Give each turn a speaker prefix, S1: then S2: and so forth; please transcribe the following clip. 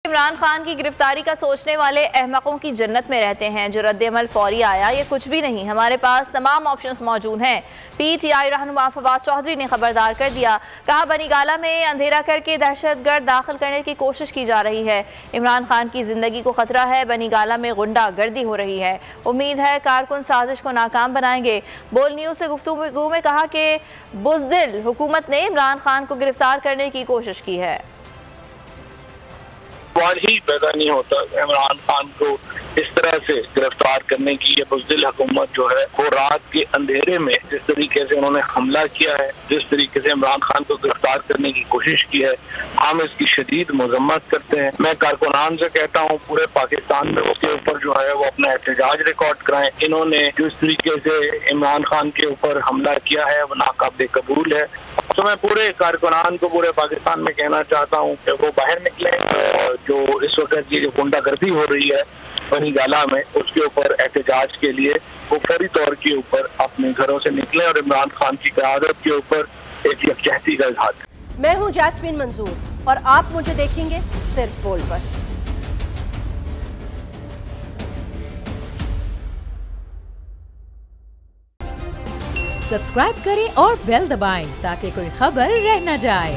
S1: इमरान खान की गिरफ्तारी का सोचने वाले अहमकों की जन्नत में रहते हैं। जो रद्द-ए-अमल फौरी आया ये कुछ भी नहीं, हमारे पास तमाम ऑप्शंस मौजूद हैं। PTI रहनुमा फवाद चौधरी ने खबरदार कर दिया, कहा बनीगाला में अंधेरा करके दहशतगर्द दाखिल करने की कोशिश की जा रही है। इमरान खान की जिंदगी को खतरा है, बनीगाला में गुंडागर्दी हो रही है। उम्मीद है कारकुन साजिश को नाकाम बनाएंगे। बोल न्यूज़ से गुफ्तगू में कहा कि बुज़दिल हुकूमत ने इमरान खान को गिरफ्तार करने की कोशिश की है।
S2: ही पैदा नहीं होता इमरान खान को इस तरह से गिरफ्तार करने की। ये बुज़दिल हुकूमत जो है वो रात के अंधेरे में जिस तरीके से उन्होंने हमला किया है, जिस तरीके से इमरान खान को गिरफ्तार करने की कोशिश की है, हम इसकी शदीद मजम्मत करते हैं। मैं कारकुनान से कहता हूँ पूरे पाकिस्तान में उसके ऊपर जो है वो अपना एहतजाज रिकॉर्ड कराएं। इन्होंने जिस तरीके से इमरान खान के ऊपर हमला किया है वो नाकाबिल कबूल है। तो मैं पूरे कारकुनान को पूरे पाकिस्तान में कहना चाहता हूँ कि वो बाहर निकले और जो इस वक्त ये जो गुंडागर्दी हो रही है बनीगाला में उसके ऊपर एहतजाज के लिए वो फौरी तौर के ऊपर अपने घरों से निकले और इमरान खान की क़यादत के ऊपर एक यकजहती का इज़हार।
S3: मैं हूँ जैस्मीन मंजूर और आप मुझे देखेंगे सिर्फ बोल पर।
S4: सब्सक्राइब करें और बेल दबाएं ताकि कोई खबर रह न जाए।